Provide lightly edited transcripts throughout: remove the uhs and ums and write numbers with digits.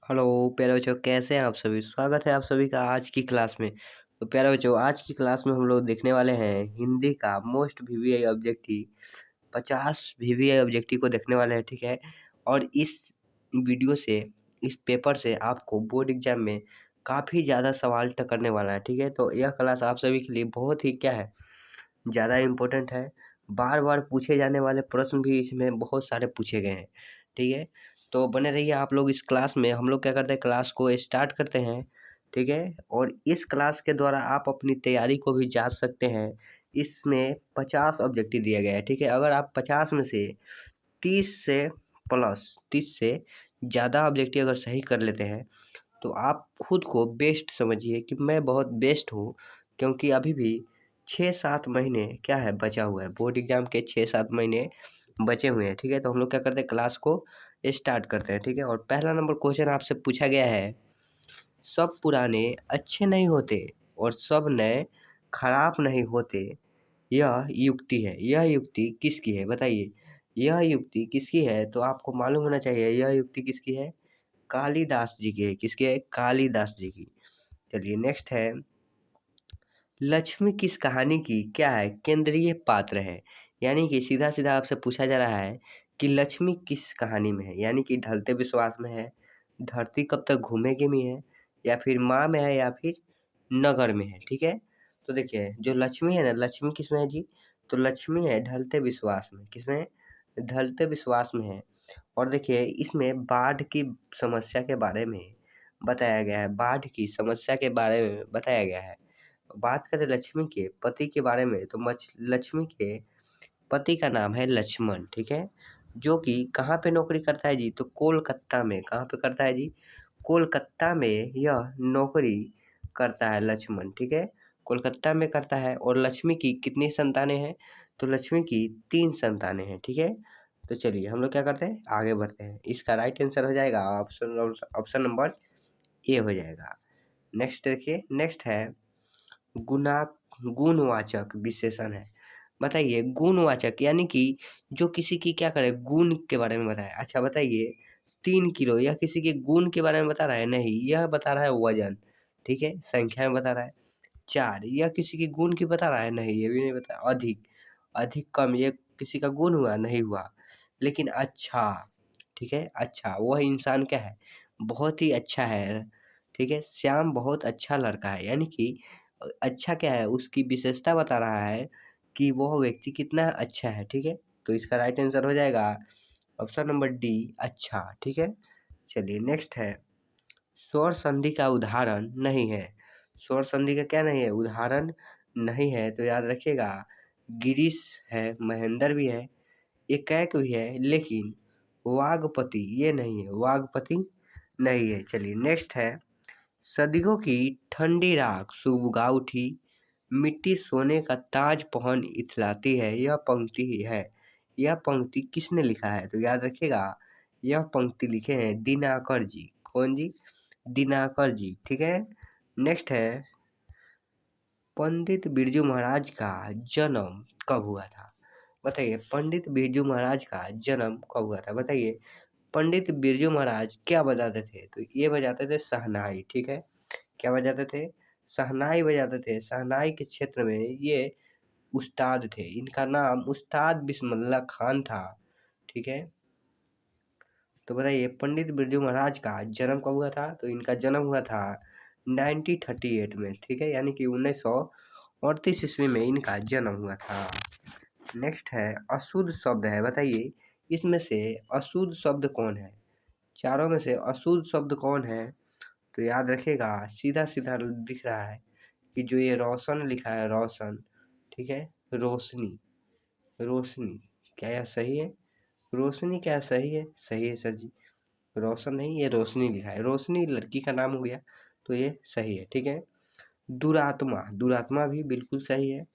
Hello प्यारे बच्चों, कैसे हैं आप सभी। स्वागत है आप सभी का आज की क्लास में। तो प्यारे बच्चों, आज की क्लास में हम लोग देखने वाले हैं हिंदी का most VVI objective 50 VVI objective को देखने वाले हैं, ठीक है। और इस वीडियो से, इस पेपर से आपको बोर्ड एग्जाम में काफ़ी ज़्यादा सवाल टकरने वाला है, ठीक है। तो यह क्लास आप सभी के लिए बहुत ही क्या है, ज़्यादा इम्पोर्टेंट है। बार बार पूछे जाने वाले प्रश्न भी इसमें बहुत सारे पूछे गए हैं, ठीक है। तो बने रहिए आप लोग इस क्लास में। हम लोग क्या करते हैं, क्लास को स्टार्ट करते हैं, ठीक है। और इस क्लास के द्वारा आप अपनी तैयारी को भी जांच सकते हैं। इसमें 50 ऑब्जेक्टिव दिया गया है, ठीक है। अगर आप 50 में से 30 से प्लस 30 से ज़्यादा ऑब्जेक्टिव अगर सही कर लेते हैं तो आप खुद को बेस्ट समझिए कि मैं बहुत बेस्ट हूँ, क्योंकि अभी भी 6-7 महीने क्या है बचा हुआ है। बोर्ड एग्जाम के 6-7 महीने बचे हुए हैं, ठीक है। तो हम लोग क्या करते हैं, क्लास को स्टार्ट करते हैं, ठीक है। और पहला नंबर क्वेश्चन आपसे पूछा गया है, सब पुराने अच्छे नहीं होते और सब नए खराब नहीं होते, यह युक्ति है। यह युक्ति किसकी है बताइए। यह युक्ति किसकी है, तो आपको मालूम होना चाहिए यह युक्ति किसकी है। कालिदास जी की है। किसकी है, कालिदास जी की। चलिए नेक्स्ट है, लक्ष्मी किस कहानी की क्या है केंद्रीय पात्र है। यानी कि सीधा सीधा आपसे पूछा जा रहा है कि लक्ष्मी किस कहानी में है। यानी कि ढलते विश्वास में है, धरती कब तक घूमेगी में है, या फिर माँ में है, या फिर नगर में है, ठीक है। तो देखिए जो लक्ष्मी है ना, लक्ष्मी किसमें है जी, तो लक्ष्मी है ढलते विश्वास में। किसमें है? ढलते विश्वास में है। और देखिए इसमें बाढ़ की समस्या के बारे में बताया गया है। बाढ़ की समस्या के बारे में बताया गया है। बात करें लक्ष्मी के पति के बारे में, तो लक्ष्मी के पति का नाम है लक्ष्मण, ठीक है। जो कि कहाँ पे नौकरी करता है जी, तो कोलकाता में। कहाँ पे करता है जी, कोलकाता में यह नौकरी करता है लक्ष्मण, ठीक है। कोलकाता में करता है। और लक्ष्मी की कितनी संतानें हैं, तो लक्ष्मी की 3 संतानें हैं, ठीक है। तो चलिए हम लोग क्या करते हैं, आगे बढ़ते हैं। इसका राइट आंसर हो जाएगा ऑप्शन नंबर ए हो जाएगा। नेक्स्ट देखिए, नेक्स्ट है गुना गुणवाचक विशेषण है। बताइए गुणवाचक यानी कि जो किसी की क्या करे, गुण के बारे में बताए। अच्छा बताइए 3 किलो, यह किसी के गुण के बारे में बता रहा है, नहीं यह बता रहा है वजन, ठीक है, संख्या में बता रहा है। 4 यह किसी के गुण की बता रहा है, नहीं ये भी नहीं बता। अधिक, अधिक कम ये किसी का गुण हुआ, नहीं हुआ। लेकिन अच्छा, ठीक है, अच्छा वह इंसान क्या है, बहुत ही अच्छा है, ठीक है। श्याम बहुत अच्छा लड़का है, यानी कि अच्छा क्या है, उसकी विशेषता बता रहा है कि वह व्यक्ति कितना अच्छा है, ठीक है। तो इसका राइट आंसर हो जाएगा ऑप्शन नंबर डी, अच्छा, ठीक है। चलिए नेक्स्ट है, स्वर संधि का उदाहरण नहीं है। स्वर संधि का क्या नहीं है, उदाहरण नहीं है। तो याद रखिएगा, गिरीश है, महेंद्र भी है, एकाएक भी है, लेकिन वागपति ये नहीं है, वागपति नहीं है। चलिए नेक्स्ट है, सदियों की ठंडी राख सुबह उठी, मिट्टी सोने का ताज पहन इथलाती है, यह पंक्ति ही है। यह पंक्ति किसने लिखा है, तो याद रखिएगा यह पंक्ति लिखे हैं दिनाकर जी। कौन जी, दिनाकर जी, ठीक है। नेक्स्ट है, पंडित बिरजू महाराज का जन्म कब हुआ था। बताइए पंडित बिरजू महाराज का जन्म कब हुआ था, बताइए। पंडित बिरजू महाराज क्या बजाते थे, तो ये बजाते थे शहनाई, ठीक है। क्या बजाते थे, शहनाई बजाते थे। शहनाई के क्षेत्र में ये उस्ताद थे। इनका नाम उस्ताद बिस्मिल्लाह खान था, ठीक है। तो बताइए पंडित बिरजू महाराज का जन्म कब हुआ था, तो इनका जन्म हुआ था 1938 में, ठीक है। यानी कि 1938 ईस्वी में इनका जन्म हुआ था। नेक्स्ट है, अशुद्ध शब्द है, बताइए इसमें से अशुद्ध शब्द कौन है। चारों में से अशुद्ध शब्द कौन है, तो याद रखिएगा सीधा सीधा दिख रहा है कि जो ये रोशन लिखा है, रोशन, ठीक है, रोशनी, रोशनी, क्या यह सही है, रोशनी क्या सही है, सही है सर जी। रोशन नहीं, ये रोशनी लिखा है, रोशनी लड़की का नाम हो गया, तो ये सही है, ठीक है। दुरात्मा, दुरात्मा भी बिल्कुल सही है।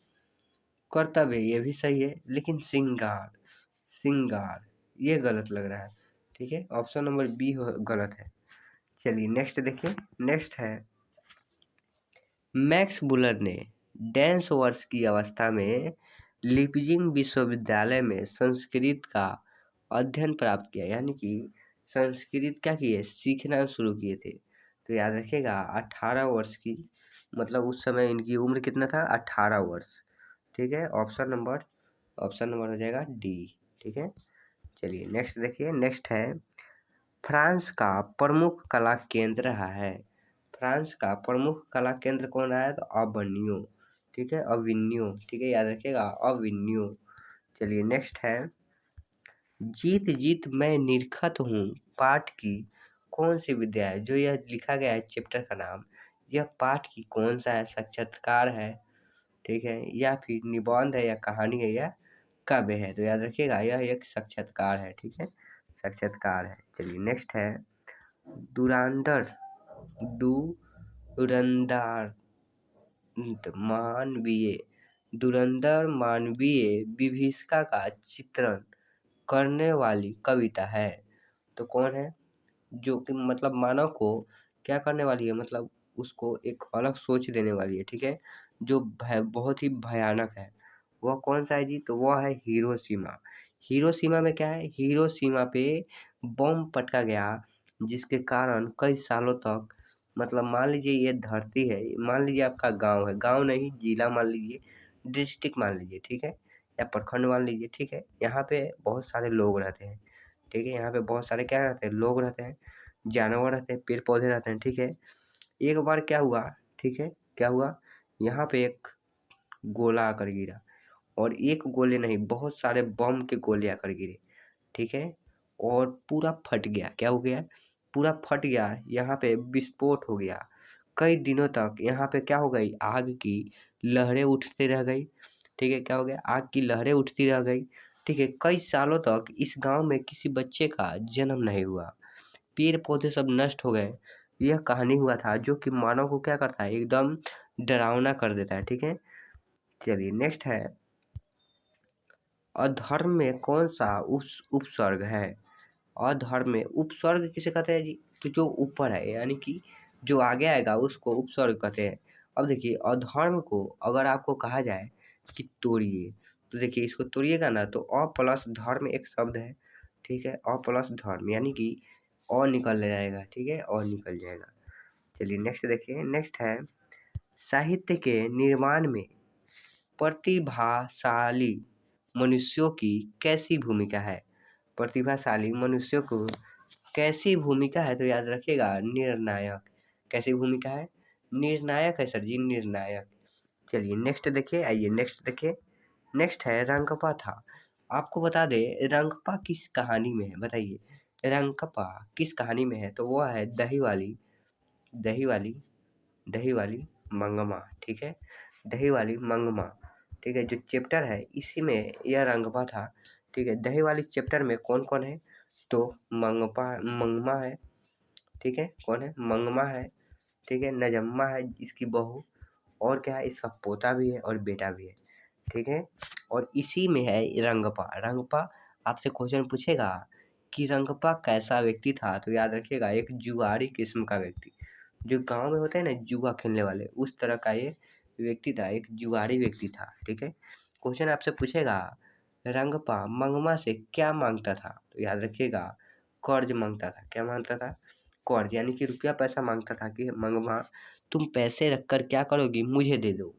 कर्तव्य ये भी सही है, लेकिन श्रृंगार, श्रृंगार ये गलत लग रहा है, ठीक है। ऑप्शन नंबर बी गलत है। चलिए नेक्स्ट देखिए, नेक्स्ट है, मैक्स बुलर ने डैंस वर्ष की अवस्था में लिपजिंग विश्वविद्यालय में संस्कृत का अध्ययन प्राप्त किया। यानी कि संस्कृत क्या किए, सीखना शुरू किए थे। तो याद रखिएगा 18 वर्ष की, मतलब उस समय इनकी उम्र कितना था, 18 वर्ष। ठीक है, ऑप्शन नंबर हो जाएगा डी। ठीक है, चलिए नेक्स्ट देखिए। नेक्स्ट है, फ्रांस का प्रमुख कला केंद्र रहा है। फ्रांस का प्रमुख कला केंद्र कौन रहा है, तो अविन्यो। ठीक है, अविन्यो। ठीक है, याद रखिएगा अविन्यो। चलिए नेक्स्ट है, जीत जीत मैं निरखत हूँ पाठ की कौन सी विद्या है। जो यह लिखा गया है चैप्टर का नाम, यह पाठ की कौन सा है, साक्षात्कार है, ठीक है, या फिर निबंध है, या कहानी है, या काव्य है। तो याद रखिएगा यह एक साक्षात्कार है। ठीक है, साक्षात्कार है। चलिए नेक्स्ट है, धुरंधर धुरंधर मानवीय विभीषिका का चित्रण करने वाली कविता है। तो कौन है, जो कि मतलब मानव को क्या करने वाली है, मतलब उसको एक अलग सोच देने वाली है। ठीक है, जो बहुत ही भयानक है। वह कौन सा है जी, तो वह है हिरोशिमा। हिरोशिमा में क्या है, हिरोशिमा पे बम पटका गया, जिसके कारण कई सालों तक, मतलब मान लीजिए ये धरती है, मान लीजिए आपका गांव है, गांव नहीं जिला मान लीजिए, डिस्ट्रिक्ट मान लीजिए, ठीक है, या प्रखंड मान लीजिए। ठीक है, यहाँ पे बहुत सारे लोग रहते हैं। ठीक है, यहाँ पे बहुत सारे क्या रहते हैं, लोग रहते हैं, जानवर रहते हैं, पेड़ पौधे रहते हैं। ठीक है, एक बार क्या हुआ, ठीक है, क्या हुआ, यहाँ पे एक गोला आकर गिरा, और एक गोले नहीं, बहुत सारे बम के गोले आकर गिरे। ठीक है, और पूरा फट गया, क्या हो गया, पूरा फट गया, यहाँ पे विस्फोट हो गया। कई दिनों तक यहाँ पे क्या हो गई, आग की लहरें उठती रह गई। ठीक है, क्या हो गया, आग की लहरें उठती रह गई। ठीक है, कई सालों तक इस गांव में किसी बच्चे का जन्म नहीं हुआ, पेड़ पौधे सब नष्ट हो गए। यह कहानी हुआ था, जो कि मानव को क्या करता है, एकदम डरावना कर देता है। ठीक है, चलिए नेक्स्ट है, अधर्म में कौन सा उपसर्ग है। अधर्म में उपसर्ग किसे कहते हैं जी, तो जो ऊपर है, यानी कि जो आगे आएगा उसको उपसर्ग कहते हैं। अब देखिए, अधर्म को अगर आपको कहा जाए कि तोड़िए, तो देखिए इसको तोड़िएगा ना, तो अ प्लस धर्म एक शब्द है। ठीक है, अ प्लस धर्म, यानी कि अ निकल जाएगा। ठीक है, अ निकल जाएगा। चलिए नेक्स्ट देखिए। नेक्स्ट है, साहित्य के निर्माण में प्रतिभाशाली मनुष्यों की कैसी भूमिका है। प्रतिभाशाली मनुष्यों को कैसी भूमिका है, तो याद रखिएगा निर्णायक। कैसी भूमिका है, निर्णायक है सर जी, निर्णायक। चलिए नेक्स्ट देखिए, आइए नेक्स्ट देखिए। नेक्स्ट है, रंगपा था। आपको बता दें रंगपा किस कहानी में है, बताइए रंगपा किस कहानी में है, तो वह है दही वाली दही वाली मंगमा। ठीक है, दही वाली मंगमा। ठीक है, जो चैप्टर है इसी में यह रंगपा था। ठीक है, दही वाली चैप्टर में कौन कौन है, तो मंगमा है। ठीक है, कौन है, मंगमा है। ठीक है, नजम्मा है इसकी बहू, और क्या है, इसका पोता भी है और बेटा भी है। ठीक है, और इसी में है रंगपा। रंगपा आपसे क्वेश्चन पूछेगा कि रंगपा कैसा व्यक्ति था, तो याद रखिएगा एक जुआरी किस्म का व्यक्ति, जो गांव में होते हैं ना जुआ खेलने वाले, उस तरह का ये व्यक्ति था, एक जुआरी व्यक्ति था। ठीक है, क्वेश्चन आपसे पूछेगा रंगपा मंगमा से क्या मांगता था, तो याद रखिएगा कर्ज मांगता था। क्या मांगता था, कर्ज, यानी कि रुपया पैसा मांगता था कि मंगमा तुम पैसे रखकर क्या करोगी, मुझे दे दो।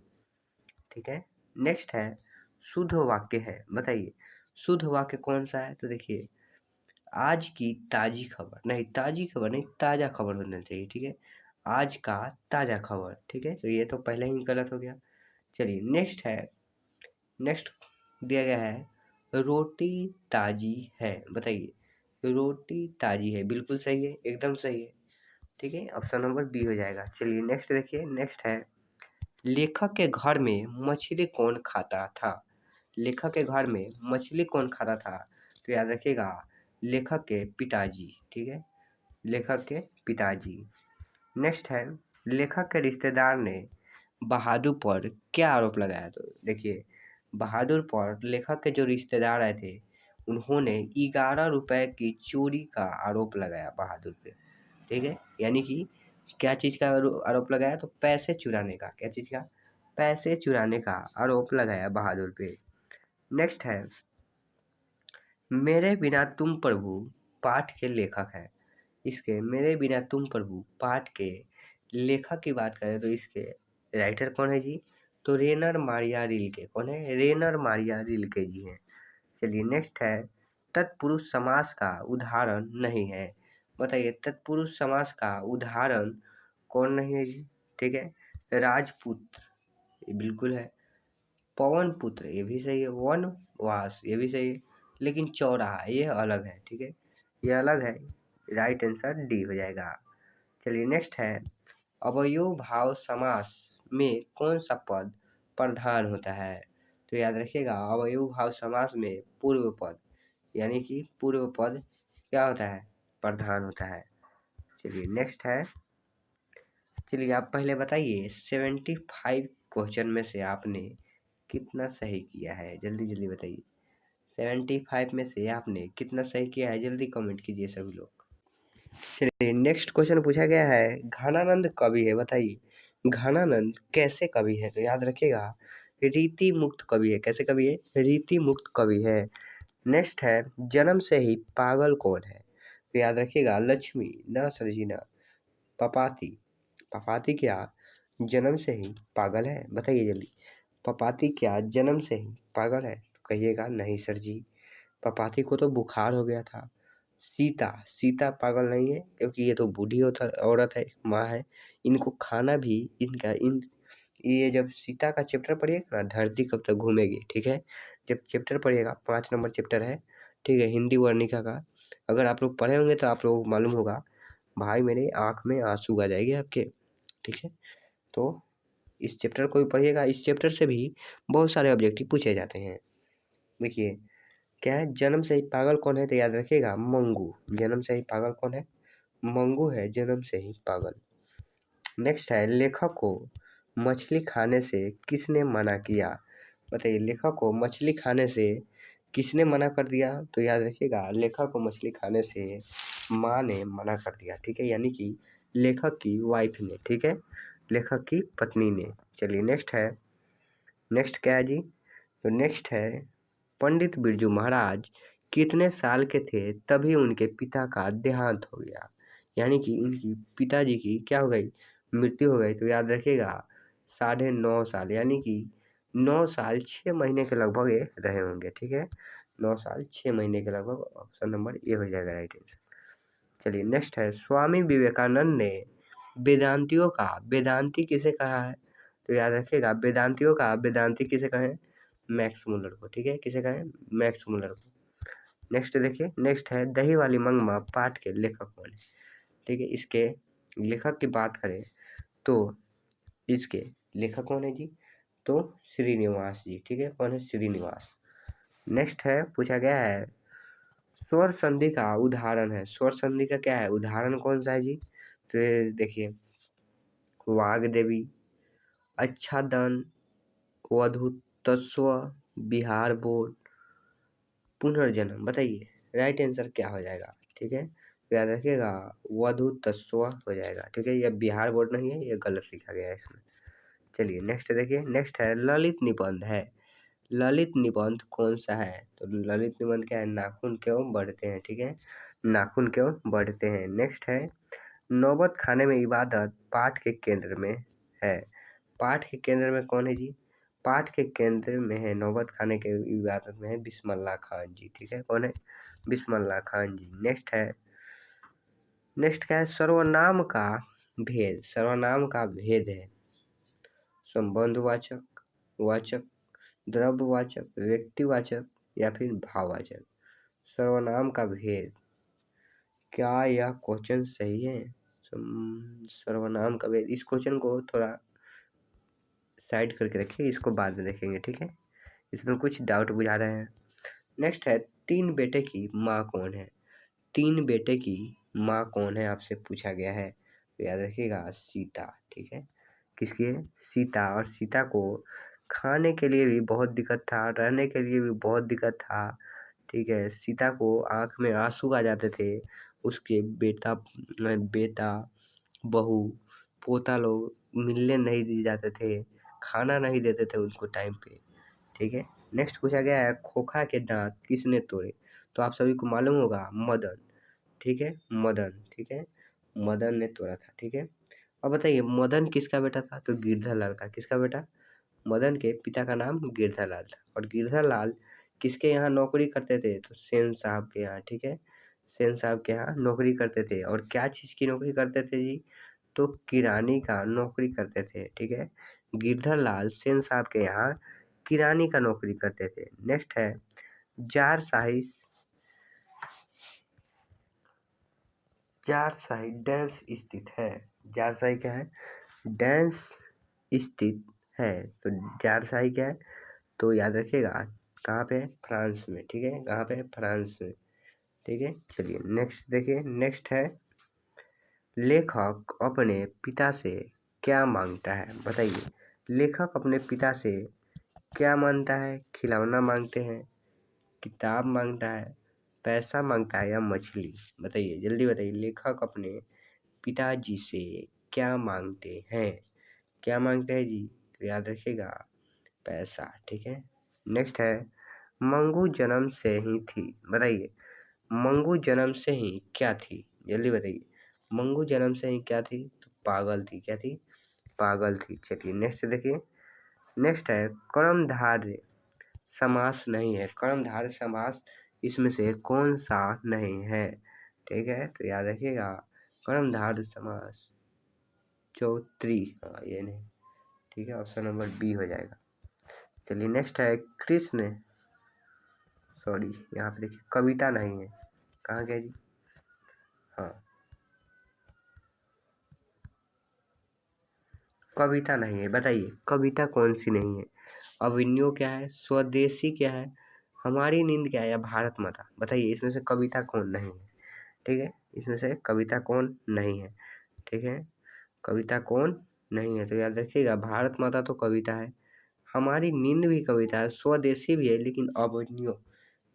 ठीक है, नेक्स्ट है, शुद्ध वाक्य है, बताइए शुद्ध वाक्य कौन सा है, तो देखिए आज की ताजी खबर, नहीं ताजी खबर नहीं, ताज़ा खबर होना चाहिए। ठीक है, आज का ताज़ा खबर। ठीक है, तो ये तो पहले ही गलत हो गया। चलिए नेक्स्ट है, नेक्स्ट दिया गया है, रोटी ताजी है, बताइए रोटी ताजी है, बिल्कुल सही है, एकदम सही है। ठीक है, ऑप्शन नंबर बी हो जाएगा। चलिए नेक्स्ट देखिए। नेक्स्ट है, लेखक के घर में मछली कौन खाता था। लेखक के घर में मछली कौन खाता था, तो याद रखिएगा लेखक के पिताजी। ठीक है, लेखक के पिताजी। नेक्स्ट है, लेखक के रिश्तेदार ने बहादुर पर क्या आरोप लगाया, तो देखिए बहादुर पर लेखक के जो रिश्तेदार आए थे, उन्होंने 11 रुपए की चोरी का आरोप लगाया बहादुर पे। ठीक है, यानी कि क्या चीज़ का आरोप लगाया, तो पैसे चुराने का, क्या चीज़ का, पैसे चुराने का आरोप लगाया बहादुर पे। नेक्स्ट है, मेरे बिना तुम प्रभु पाठ के लेखक हैं। इसके मेरे बिना तुम प्रभु पाठ के लेखक की बात करें तो इसके राइटर कौन है जी? तो रेनर मारिया रिल्के। कौन है? रेनर मारिया रिल्के जी हैं। चलिए नेक्स्ट है, तत्पुरुष समास का उदाहरण नहीं है। बताइए तत्पुरुष समास का उदाहरण कौन नहीं है जी? ठीक है, राजपुत्र ये बिल्कुल है, पवन पुत्र ये भी सही है, वनवास ये भी सही है, लेकिन चौराहा ये अलग है। ठीक है, ये अलग है, राइट आंसर डी हो जाएगा। चलिए नेक्स्ट है, अवयव भाव समास में कौन सा पद प्रधान होता है? तो याद रखिएगा, अवयव भाव समास में पूर्व पद यानी कि पूर्व पद क्या होता है? प्रधान होता है। चलिए नेक्स्ट है, चलिए आप पहले बताइए 75 क्वेश्चन में से आपने कितना सही किया है? जल्दी जल्दी बताइए, 75 में से आपने कितना सही किया है? जल्दी कमेंट कीजिए सभी लोग। चलिए नेक्स्ट क्वेश्चन पूछा गया है, घनानंद कवि है, बताइए घनानंद कैसे कवि है? तो याद रखिएगा, रीति मुक्त कवि है। कैसे कवि है? रीति मुक्त कवि है। नेक्स्ट है, जन्म से ही पागल कौन है? तो याद रखिएगा, लक्ष्मी न सर्जिना पपाती। पपाती क्या जन्म से ही पागल है? बताइए जल्दी, पपाती क्या जन्म से ही पागल है? तो कहिएगा नहीं सर जी, पपाती को तो बुखार हो गया था। सीता, सीता पागल नहीं है क्योंकि ये तो बूढ़ी औरत है, माँ है। इनको खाना भी इनका इन ये जब सीता का चैप्टर पढ़िएगा ना, धरती कब तक घूमेगी, ठीक है, जब चैप्टर पढ़िएगा 5 नंबर चैप्टर है, ठीक है, हिंदी वर्णिका का, अगर आप लोग पढ़े होंगे तो आप लोगों को मालूम होगा, भाई मेरे आँख में आंसू आ जाएंगे आपके। ठीक है, तो इस चैप्टर को भी पढ़िएगा, इस चैप्टर से भी बहुत सारे ऑब्जेक्टिव पूछे जाते हैं। देखिए क्या है, जन्म से ही पागल कौन है? तो याद रखिएगा मंगू। जन्म से ही पागल कौन है? मंगू है जन्म से ही पागल। नेक्स्ट है, लेखक को मछली खाने से किसने मना किया? बताइए लेखक को मछली खाने से किसने मना कर दिया? तो याद रखिएगा, लेखक को मछली खाने से माँ ने मना कर दिया। ठीक है, यानी कि लेखक की वाइफ ने, ठीक है, लेखक की पत्नी ने। चलिए नेक्स्ट है, नेक्स्ट क्या है जी? तो नेक्स्ट है, पंडित बिरजू महाराज कितने साल के थे तभी उनके पिता का देहांत हो गया? यानी कि इनकी पिताजी की क्या हो गई? मृत्यु हो गई। तो याद रखिएगा 9.5 साल, यानी कि 9 साल 6 महीने के लगभग ये रहे होंगे। ठीक है, 9 साल 6 महीने के लगभग, ऑप्शन नंबर ए हो जाएगा राइट आंसर। चलिए नेक्स्ट है, स्वामी विवेकानंद ने वेदांतियों का वेदांती किसे कहा है? तो याद रखिएगा, वेदांतियों का वेदांती किसे कहें? मैक्स मुलर को। ठीक है, किसे कहें? मैक्स मुलर को। नेक्स्ट देखिए, नेक्स्ट है, दही वाली मंगमा पाठ के लेखक कौन है? ठीक है, इसके लेखक की बात करें तो इसके लेखक कौन है जी? तो श्रीनिवास जी। ठीक है, कौन है? श्रीनिवास। नेक्स्ट है, पूछा गया है, स्वर संधि का उदाहरण है। स्वर संधि का क्या है? उदाहरण कौन सा है जी? तो ये देखिए, वाग्देवी, आच्छादन, वधूतस्व, बिहार बोर्ड, पुनर्जन्म। बताइए राइट आंसर क्या हो जाएगा? ठीक है, तो याद रखिएगा वधूतस्व हो जाएगा। ठीक है, यह बिहार बोर्ड नहीं है, ये गलत लिखा गया है इसमें। चलिए नेक्स्ट देखिए, नेक्स्ट है, ललित निबंध है। ललित निबंध कौन सा है? तो ललित निबंध क्या है? नाखून क्यों बढ़ते हैं? ठीक है, नाखून क्यों बढ़ते हैं। नेक्स्ट है, नौबत खाने में इबादत पाठ के केंद्र में है। पाठ के केंद्र में कौन है जी? पाठ के केंद्र में है, नौबत खाने के इबादत में है बिस्मिल्लाह खान जी। ठीक है, कौन है? बिस्मिल्लाह खान जी। नेक्स्ट है, नेक्स्ट क्या है, सर्वनाम का भेद। सर्वनाम का भेद है संबंधवाचक, वाचक, द्रव्यवाचक, व्यक्तिवाचक या फिर भाववाचक। सर्वनाम का भेद, क्या यह क्वेश्चन सही है? सर्वनाम का भेद, इस क्वेश्चन को थोड़ा साइड करके रखिए, इसको बाद में देखेंगे। ठीक है, इसमें कुछ डाउट बुझा रहे हैं। नेक्स्ट है, 3 बेटे की माँ कौन है? 3 बेटे की माँ कौन है आपसे पूछा गया है, तो याद रखिएगा सीता। ठीक है, किसकी है? सीता। और सीता को खाने के लिए भी बहुत दिक्कत था, रहने के लिए भी बहुत दिक्कत था। ठीक है, सीता को आँख में आंसू आ जाते थे, उसके बेटा बेटा बहू पोता लोग मिलने नहीं दिए जाते थे, खाना नहीं देते थे उनको टाइम पे। ठीक है, नेक्स्ट पूछा गया है, खोखा के दांत किसने तोड़े? तो आप सभी को मालूम होगा, मदन। ठीक है, मदन, ठीक है, मदन ने तोड़ा था, ठीक है। अब बताइए मदन किसका बेटा था? तो गिरधरलाल का। किसका बेटा? मदन के पिता का नाम गिरधरलाल था और गिरधरलाल किसके यहाँ नौकरी करते थे? तो सेन साहब के यहाँ, ठीक है, सेन साहब के यहाँ नौकरी करते थे। और क्या चीज़ की नौकरी करते थे जी? तो किरानी का नौकरी करते थे, ठीक है। गिरधरलाल सेन साहब के यहाँ किरानी का नौकरी करते थे। नेक्स्ट है जारशाही, जारशाही डेंस स्थित है। जारशाही क्या है? डेंस स्थित है। तो जारशाही क्या है? तो याद रखिएगा कहाँ पे? फ्रांस में, ठीक है, कहाँ पे? फ्रांस में, ठीक है। चलिए नेक्स्ट देखिए, नेक्स्ट है लेखक अपने पिता से क्या मांगता है? बताइए लेखक अपने पिता से क्या मांगता है? खिलौना मांगते हैं, किताब मांगता है, पैसा मांगता है या मछली? बताइए जल्दी बताइए, लेखक अपने पिताजी से क्या मांगते हैं? क्या मांगते हैं जी? तो याद रखिएगा पैसा, ठीक है। नेक्स्ट है मंगू जन्म से ही थी। बताइए मंगू जन्म से ही क्या थी? जल्दी बताइए, मंगू जन्म से ही क्या थी? तो पागल थी। क्या थी? पागल थी। चलिए नेक्स्ट देखिए, नेक्स्ट है कर्मधारय समास नहीं है। कर्मधारय समास इसमें से कौन सा नहीं है? ठीक है, तो याद रखिएगा कर्मधारय समास चौत्री, हाँ ये नहीं, ठीक है, ऑप्शन नंबर बी हो जाएगा। चलिए नेक्स्ट है कृष्ण, सॉरी यहाँ पे देखिए कविता नहीं है, कहाँ गया जी? हाँ कविता नहीं है। बताइए कविता कौन सी नहीं है? अभिनयो क्या है? स्वदेशी क्या है? हमारी नींद क्या है? या भारत माता? बताइए इसमें से कविता कौन नहीं है? ठीक है, इसमें से कविता कौन नहीं है? ठीक है, कविता कौन नहीं है? तो याद रखिएगा भारत माता तो कविता है, हमारी नींद भी कविता है, स्वदेशी भी है, लेकिन अभिनयो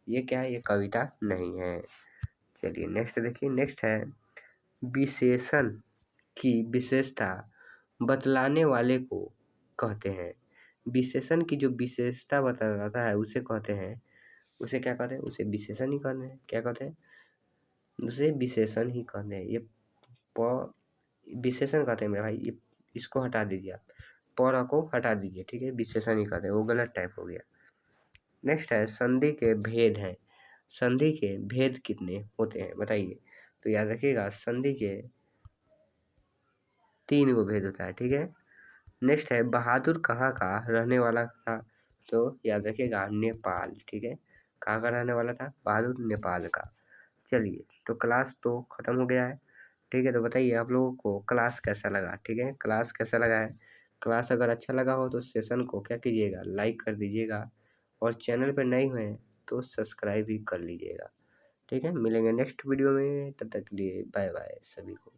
ये क्या है? ये कविता नहीं है। चलिए नेक्स्ट देखिए, नेक्स्ट है विशेषण की विशेषता बतलाने वाले को कहते हैं। विशेषण की जो विशेषता बताता है उसे कहते हैं, उसे क्या कहते हैं? उसे विशेषण ही कहते हैं। क्या कहते हैं? उसे विशेषण ही कहते हैं। ये प विशेषण कहते हैं मेरे भाई, ये इसको हटा दीजिए आप, पर को हटा दीजिए, ठीक है, विशेषण ही कहते हैं, वो गलत टाइप हो गया। नेक्स्ट है संधि के भेद हैं। संधि के भेद कितने होते हैं? बताइए। तो याद रखिएगा संधि के 3 गो भेद होता है, ठीक है। नेक्स्ट है बहादुर कहाँ का रहने वाला था? तो याद रखिएगा नेपाल, ठीक है, कहाँ का रहने वाला था? बहादुर नेपाल का। चलिए तो क्लास तो ख़त्म हो गया है, ठीक है। तो बताइए आप लोगों को क्लास कैसा लगा? ठीक है, क्लास कैसा लगा है? क्लास अगर अच्छा लगा हो तो सेशन को क्या कीजिएगा? लाइक कर दीजिएगा और चैनल पर नए हुए हैं तो सब्सक्राइब भी कर लीजिएगा, ठीक है। मिलेंगे नेक्स्ट वीडियो में, तब तक के लिए बाय बाय सभी को।